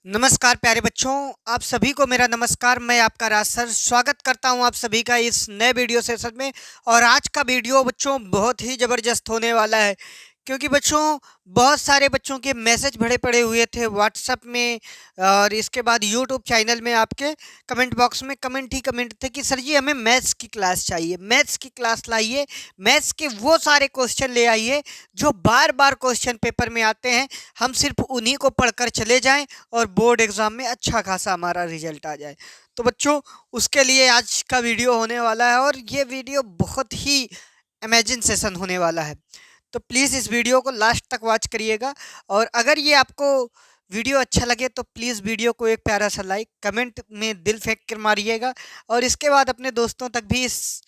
नमस्कार प्यारे बच्चों, आप सभी को मेरा नमस्कार। मैं आपका राज सर स्वागत करता हूं आप सभी का इस नए वीडियो सेशन में। और आज का वीडियो बच्चों बहुत ही ज़बरदस्त होने वाला है, क्योंकि बच्चों बहुत सारे बच्चों के मैसेज भरे पड़े हुए थे व्हाट्सएप में और इसके बाद यूट्यूब चैनल में आपके कमेंट बॉक्स में कमेंट ही कमेंट थे कि सर जी हमें मैथ्स की क्लास चाहिए, मैथ्स की क्लास लाइए, मैथ्स के वो सारे क्वेश्चन ले आइए जो बार बार क्वेश्चन पेपर में आते हैं, हम सिर्फ उन्हीं को पढ़कर चले जाएं और बोर्ड एग्ज़ाम में अच्छा खासा हमारा रिजल्ट आ जाए। तो बच्चों उसके लिए आज का वीडियो होने वाला है और ये वीडियो बहुत ही अमेजिंग सेशन होने वाला है। तो प्लीज़ इस वीडियो को लास्ट तक वॉच करिएगा। और अगर ये आपको वीडियो अच्छा लगे तो प्लीज़ वीडियो को एक प्यारा सा लाइक, कमेंट में दिल फेंक कर मारिएगा और इसके बाद अपने दोस्तों तक भी इस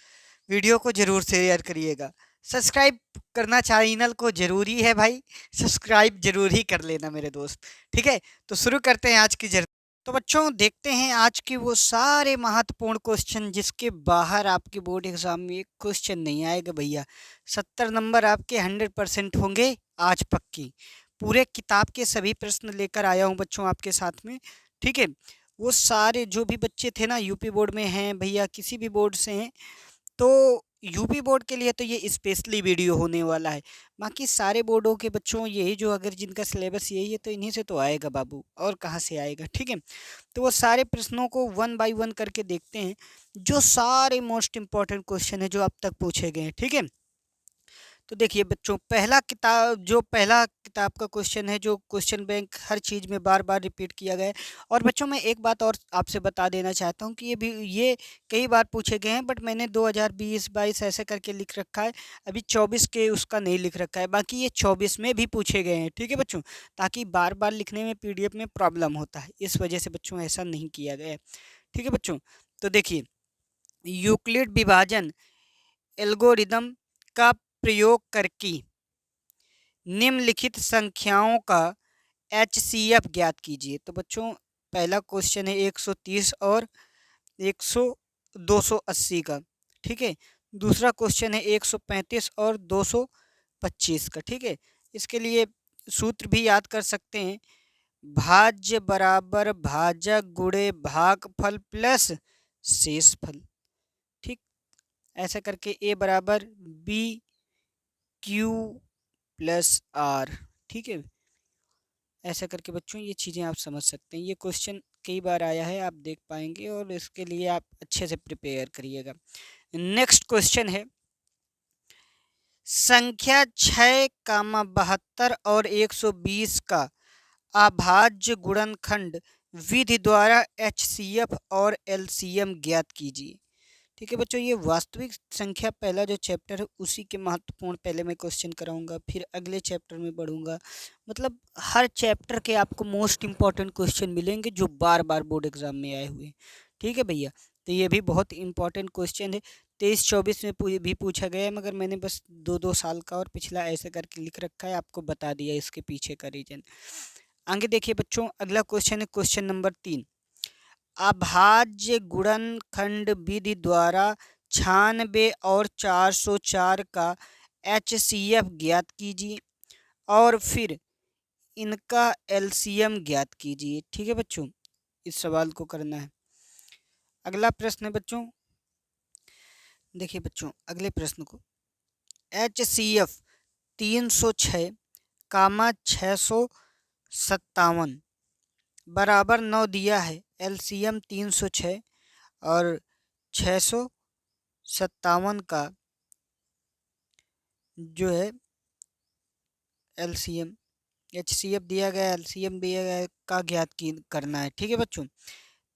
वीडियो को ज़रूर शेयर करिएगा। सब्सक्राइब करना चैनल को ज़रूरी है भाई, सब्सक्राइब ज़रूर ही कर लेना मेरे दोस्त। ठीक है, तो शुरू करते हैं आज की जर्नी। तो बच्चों देखते हैं आज के वो सारे महत्वपूर्ण क्वेश्चन जिसके बाहर आपके बोर्ड एग्जाम में एक क्वेश्चन नहीं आएगा भैया। 70 नंबर आपके 100% होंगे आज पक्की। पूरे किताब के सभी प्रश्न लेकर आया हूँ बच्चों आपके साथ में। ठीक है, वो सारे जो भी बच्चे थे ना यूपी बोर्ड में हैं भैया, किसी भी बोर्ड से हैं, तो यूपी बोर्ड के लिए तो ये स्पेशली वीडियो होने वाला है। बाकी सारे बोर्डों के बच्चों यही जो अगर जिनका सिलेबस यही है तो इन्हीं से तो आएगा बाबू, और कहाँ से आएगा। ठीक है, तो वो सारे प्रश्नों को वन बाय वन करके देखते हैं, जो सारे मोस्ट इम्पॉर्टेंट क्वेश्चन है जो अब तक पूछे गए हैं। ठीक है, तो देखिए बच्चों पहला किताब का क्वेश्चन है, जो क्वेश्चन बैंक हर चीज़ में बार बार रिपीट किया गया है। और बच्चों मैं एक बात और आपसे बता देना चाहता हूँ कि ये कई बार पूछे गए हैं, बट मैंने 2020-22 ऐसे करके लिख रखा है। अभी 24 के उसका नहीं लिख रखा है, बाकी ये 24 में भी पूछे गए हैं। ठीक है बच्चों, ताकि बार बार लिखने में पीडीएफ में प्रॉब्लम होता है, इस वजह से बच्चों ऐसा नहीं किया गया है। ठीक है बच्चों, तो देखिए यूक्लिड विभाजन एल्गोरिदम का प्रयोग करके निम्नलिखित संख्याओं का एचसीएफ ज्ञात कीजिए। तो बच्चों पहला क्वेश्चन है 130 और 100 280 का। ठीक है, दूसरा क्वेश्चन है 135 और 225 का। ठीक है, इसके लिए सूत्र भी याद कर सकते हैं, भाज्य बराबर भाजक गुणे भागफल प्लस शेषफल। ठीक, ऐसा करके ए बराबर बी क्यू प्लस आर। ठीक है, ऐसा करके बच्चों ये चीज़ें आप समझ सकते हैं। ये क्वेश्चन कई बार आया है, आप देख पाएंगे और इसके लिए आप अच्छे से प्रिपेयर करिएगा। नेक्स्ट क्वेश्चन है, संख्या 6, 72 और 120 का अभाज्य गुणनखंड विधि द्वारा एचसीएफ और एलसीएम ज्ञात कीजिए। ठीक है बच्चों, ये वास्तविक संख्या पहला जो चैप्टर है उसी के महत्वपूर्ण पहले मैं क्वेश्चन कराऊंगा, फिर अगले चैप्टर में बढ़ूंगा। मतलब हर चैप्टर के आपको मोस्ट इम्पॉर्टेंट क्वेश्चन मिलेंगे जो बार बार बोर्ड एग्जाम में आए हुए हैं। ठीक है भैया, तो ये भी बहुत इंपॉर्टेंट क्वेश्चन है। 23-24 में भी पूछा गया है, मगर मैंने बस 2-2 साल का और पिछला ऐसे करके लिख रखा है, आपको बता दिया इसके पीछे का रीजन। आगे देखिए बच्चों, अगला क्वेश्चन है क्वेश्चन नंबर 3, अभाज्य गुणनखंड विधि द्वारा 96 और 404 का एचसीएफ ज्ञात कीजिए और फिर इनका एलसीएम ज्ञात कीजिए। ठीक है बच्चों, इस सवाल को करना है। अगला प्रश्न है बच्चों, देखिए बच्चों अगले प्रश्न को, एचसीएफ 306 कामा 657 बराबर 9 दिया है, एलसीएम 306 और 657 का जो है एलसीएम, एचसीएफ दिया गया, एलसीएम दिया गया का ज्ञात की करना है। ठीक है बच्चों,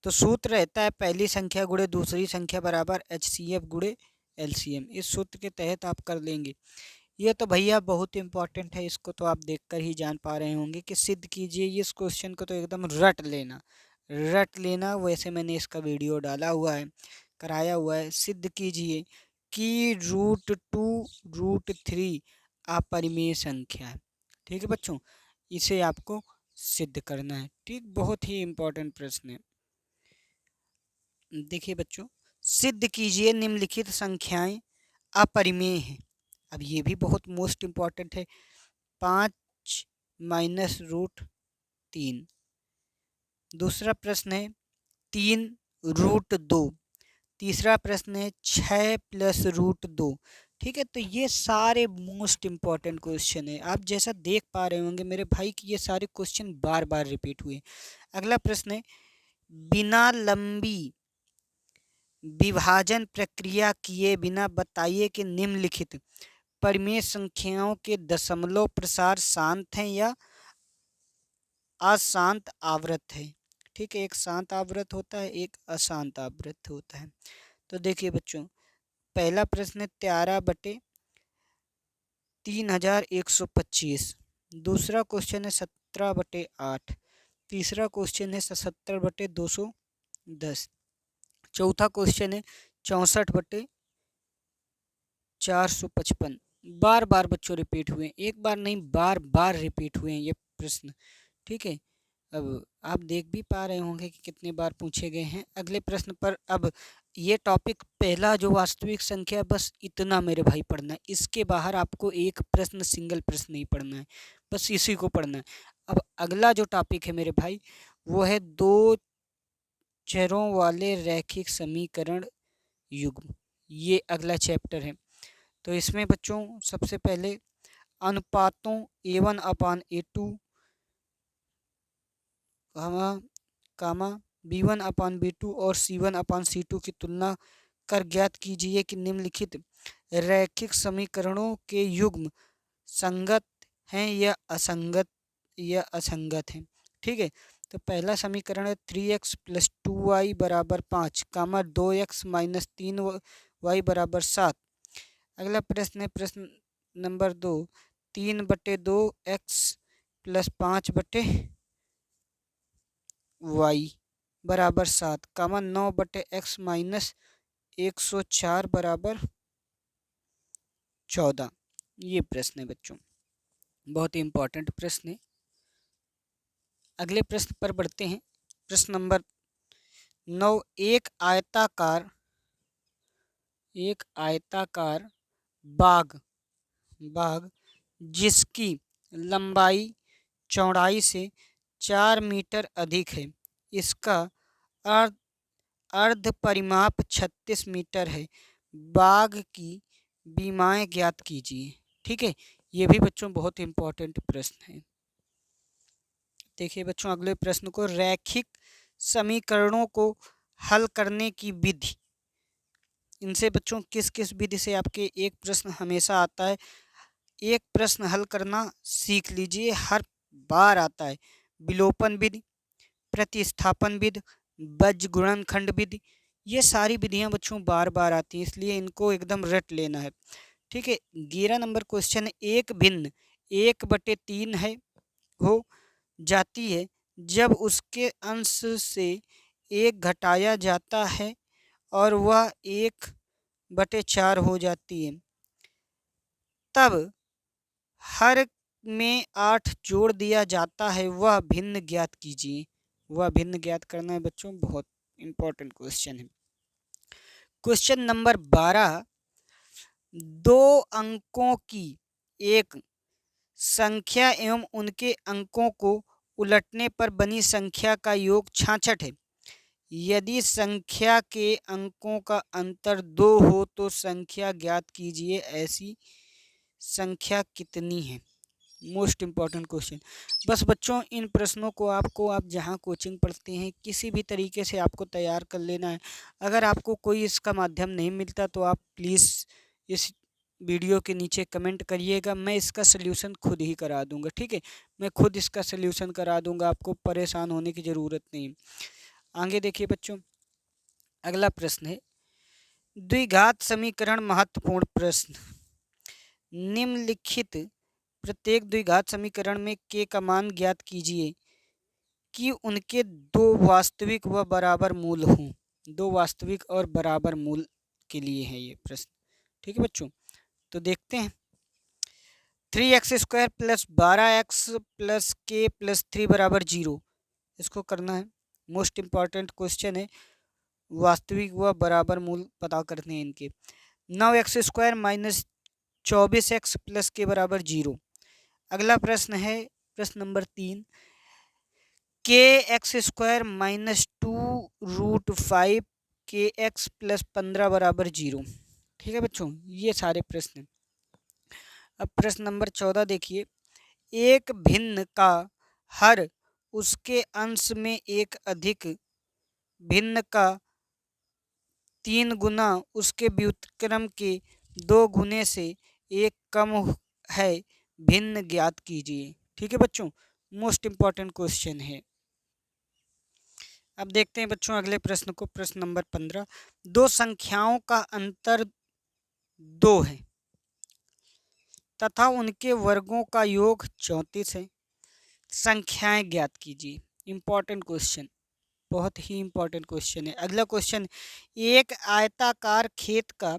तो सूत्र रहता है पहली संख्या गुणे दूसरी संख्या बराबर एचसीएफ गुणे एलसीएम। इस सूत्र के तहत आप कर लेंगे। ये तो भैया बहुत इंपॉर्टेंट है, इसको तो आप देखकर ही जान पा रहे होंगे कि सिद्ध कीजिए। इस क्वेश्चन को तो एकदम रट लेना, रट लेना। वैसे मैंने इसका वीडियो डाला हुआ है, कराया हुआ है। सिद्ध कीजिए कि √2 √3 अपरिमेय संख्या है। ठीक है बच्चों, इसे आपको सिद्ध करना है। ठीक, बहुत ही इम्पोर्टेंट प्रश्न है। देखिए बच्चों, सिद्ध कीजिए निम्नलिखित संख्याएं अपरिमेय हैं। अब ये भी बहुत मोस्ट इम्पॉर्टेंट है। 5 - √3 दूसरा प्रश्न है 3√2। तीसरा प्रश्न है 6+√2। ठीक है, तो ये सारे मोस्ट इम्पॉर्टेंट क्वेश्चन है। आप जैसा देख पा रहे होंगे मेरे भाई कि ये सारे क्वेश्चन बार बार रिपीट हुए। अगला प्रश्न है बिना लंबी विभाजन प्रक्रिया किए बिना बताइए कि निम्नलिखित परिमेय संख्याओं के दशमलव प्रसार शांत हैं या अशांत आवृत है। ठीक है, एक शांत आवृत होता है, एक अशांत आवृत होता है। तो देखिए बच्चों, पहला प्रश्न है 13/3125। दूसरा क्वेश्चन है 17/8। तीसरा क्वेश्चन है 77/210। चौथा क्वेश्चन है 64/455। बार बार बच्चों रिपीट हुए, एक बार नहीं बार बार रिपीट हुए हैं ये प्रश्न। ठीक है, अब आप देख भी पा रहे होंगे कि कितने बार पूछे गए हैं। अगले प्रश्न पर अब ये टॉपिक पहला जो वास्तविक संख्या, बस इतना मेरे भाई पढ़ना है। इसके बाहर आपको एक प्रश्न, सिंगल प्रश्न नहीं पढ़ना है, बस इसी को पढ़ना है। अब अगला जो टॉपिक है मेरे भाई वो है दो चरों वाले रैखिक समीकरण युग्म। ये अगला चैप्टर है। तो इसमें बच्चों सबसे पहले अनुपातों A1/A2 कामा B1/B2 और C1/C2 की तुलना कर ज्ञात कीजिए कि निम्नलिखित रैखिक समीकरणों के युग्म संगत हैं या असंगत हैं। ठीक है, तो पहला समीकरण है 3x + 2y = 5, 2x - 3y = 7। अगला प्रश्न है प्रश्न नंबर 2, 3/2x + 5/y = 7, 9/x - 104 = 14। ये प्रश्न है बच्चों, बहुत ही इंपॉर्टेंट प्रश्न है। अगले प्रश्न पर बढ़ते हैं। प्रश्न नंबर 9, एक आयताकार बाग जिसकी लंबाई चौड़ाई से 4 मीटर अधिक है, इसका अर्ध परिमाप 36 मीटर है। बाग की बीमाएं ज्ञात कीजिए। ठीक है, ये भी बच्चों बहुत इंपॉर्टेंट प्रश्न है। देखिए बच्चों अगले प्रश्न को, रैखिक समीकरणों को हल करने की विधि। इनसे बच्चों किस किस विधि से आपके एक प्रश्न हमेशा आता है। एक प्रश्न हल करना सीख लीजिए, हर बार आता है। विलोपन विधि, प्रतिस्थापन विधि, बीजगुणनखंड विधि, ये सारी विधियां बच्चों बार बार आती हैं, इसलिए इनको एकदम रट लेना है। ठीक है, 11 नंबर क्वेश्चन है, एक भिन्न 1/3 है हो जाती है जब उसके अंश से 1 घटाया जाता है और वह 1/4 हो जाती है, तब हर में 8 जोड़ दिया जाता है, वह भिन्न ज्ञात कीजिए। वह भिन्न ज्ञात करना है बच्चों, बहुत इंपॉर्टेंट क्वेश्चन है। क्वेश्चन नंबर 12, 2 अंकों की एक संख्या एवं उनके अंकों को उलटने पर बनी संख्या का योग 66 है। यदि संख्या के अंकों का अंतर 2 हो तो संख्या ज्ञात कीजिए, ऐसी संख्या कितनी है। Most important question. बस बच्चों इन प्रश्नों को आप जहां कोचिंग पढ़ते हैं किसी भी तरीके से आपको तैयार कर लेना है। अगर आपको कोई इसका माध्यम नहीं मिलता तो आप प्लीज़ इस वीडियो के नीचे कमेंट करिएगा, मैं इसका सल्यूशन खुद ही करा दूंगा। ठीक है, मैं खुद इसका सल्यूशन करा दूंगा, आपको परेशान होने की ज़रूरत नहीं। आगे देखिए बच्चों, अगला प्रश्न है द्विघात समीकरण महत्वपूर्ण प्रश्न। निम्नलिखित प्रत्येक द्विघात समीकरण में k का मान ज्ञात कीजिए कि उनके 2 वास्तविक व बराबर मूल हों। 2 वास्तविक और बराबर मूल के लिए है ये प्रश्न। ठीक है बच्चों, तो देखते हैं। 3x² + 12x + k + 3 = 0, इसको करना है। मोस्ट इम्पॉर्टेंट क्वेश्चन है, वास्तविक व बराबर मूल पता करते हैं इनके। 9x² - 24x + k = 0। अगला प्रश्न है प्रश्न नंबर 3, के एक्स स्क्वायर माइनस 2√5 के एक्स प्लस 15 बराबर 0। ठीक है बच्चों, ये सारे प्रश्न। अब प्रश्न नंबर 14 देखिए, एक भिन्न का हर उसके अंश में एक अधिक भिन्न का 3 गुना उसके व्युत्क्रम के 2 गुने से एक कम है, भिन्न ज्ञात कीजिए। ठीक है बच्चों, मोस्ट इम्पॉर्टेंट क्वेश्चन है। अब देखते हैं बच्चों अगले प्रश्न को। प्रश्न नंबर 15, दो संख्याओं का अंतर 2 है तथा उनके वर्गों का योग 34 है, संख्याएं ज्ञात कीजिए। इंपॉर्टेंट क्वेश्चन, बहुत ही इंपॉर्टेंट क्वेश्चन है। अगला क्वेश्चन, एक आयताकार खेत का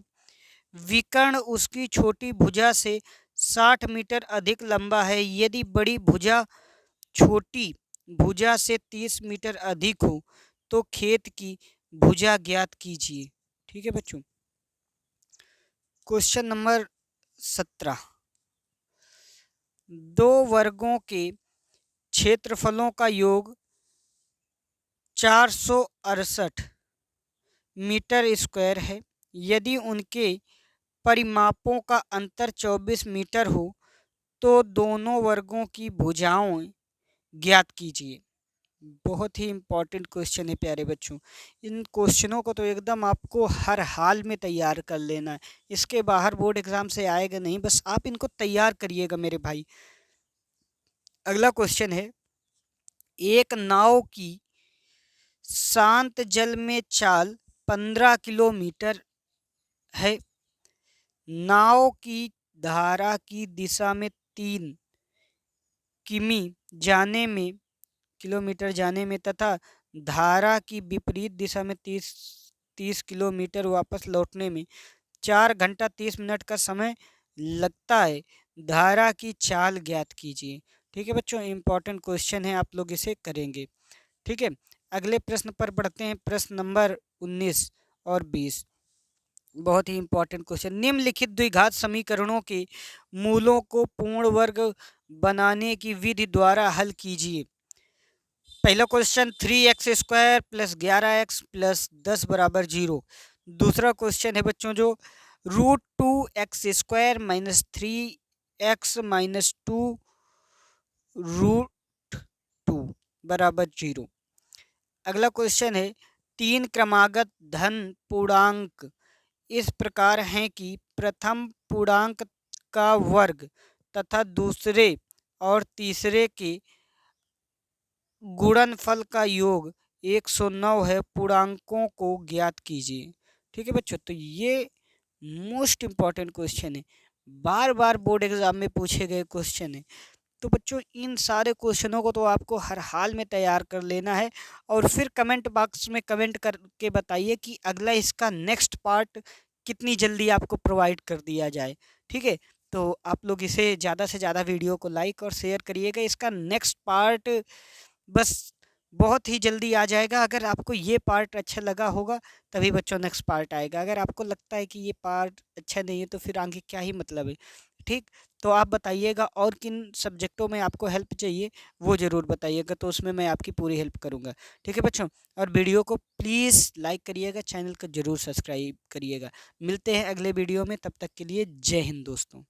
विकर्ण उसकी छोटी भुजा से 60 मीटर अधिक लंबा है, यदि बड़ी भुजा छोटी भुजा से 30 मीटर अधिक हो तो खेत की भुजा ज्ञात कीजिए। ठीक है बच्चों। क्वेश्चन नंबर 17, दो वर्गों के क्षेत्रफलों का योग 468 मीटर स्क्वायर है, यदि उनके परिमापों का अंतर 24 मीटर हो तो दोनों वर्गों की भुजाओं ज्ञात कीजिए। बहुत ही इंपॉर्टेंट क्वेश्चन है प्यारे बच्चों। इन क्वेश्चनों को तो एकदम आपको हर हाल में तैयार कर लेना है, इसके बाहर बोर्ड एग्जाम से आएगा नहीं, बस आप इनको तैयार करिएगा मेरे भाई। अगला क्वेश्चन है, एक नाव की शांत जल में चाल 15 किलोमीटर है, नाव की धारा की दिशा में 3 किमी जाने में किलोमीटर जाने में तथा धारा की विपरीत दिशा में 30 किलोमीटर वापस लौटने में 4 घंटा 30 मिनट का समय लगता है, धारा की चाल ज्ञात कीजिए। ठीक है बच्चों, इंपॉर्टेंट क्वेश्चन है, आप लोग इसे करेंगे। ठीक है, अगले प्रश्न पर बढ़ते हैं। प्रश्न नंबर 19 और 20, बहुत ही इंपॉर्टेंट क्वेश्चन, निम्नलिखित द्विघात समीकरणों के मूलों को पूर्ण वर्ग बनाने की विधि द्वारा हल कीजिए। पहला question, 3x square plus 11x plus 10 बराबर 0। दूसरा क्वेश्चन है बच्चों जो √2x square minus 3x minus 2√2 बराबर 0। अगला क्वेश्चन है, 3 क्रमागत धन पूर्णांक इस प्रकार हैं कि प्रथम पूर्णांक का वर्ग तथा दूसरे और तीसरे के गुणनफल का योग 109 है, पूर्णांकों को ज्ञात कीजिए। ठीक है बच्चों, तो ये मोस्ट इम्पॉर्टेंट क्वेश्चन है, बार बार बोर्ड एग्जाम में पूछे गए क्वेश्चन है। तो बच्चों इन सारे क्वेश्चनों को तो आपको हर हाल में तैयार कर लेना है और फिर कमेंट बॉक्स में कमेंट करके बताइए कि अगला इसका नेक्स्ट पार्ट कितनी जल्दी आपको प्रोवाइड कर दिया जाए। ठीक है, तो आप लोग इसे ज़्यादा से ज़्यादा वीडियो को लाइक और शेयर करिएगा। इसका नेक्स्ट पार्ट बस बहुत ही जल्दी आ जाएगा। अगर आपको ये पार्ट अच्छा लगा होगा तभी बच्चों नेक्स्ट पार्ट आएगा, अगर आपको लगता है कि ये पार्ट अच्छा नहीं है तो फिर आगे क्या ही मतलब है। ठीक, तो आप बताइएगा और किन सब्जेक्टों में आपको हेल्प चाहिए वो ज़रूर बताइएगा, तो उसमें मैं आपकी पूरी हेल्प करूँगा। ठीक है बच्चों, और वीडियो को प्लीज़ लाइक करिएगा, चैनल को ज़रूर सब्सक्राइब करिएगा। मिलते हैं अगले वीडियो में, तब तक के लिए जय हिंद दोस्तों।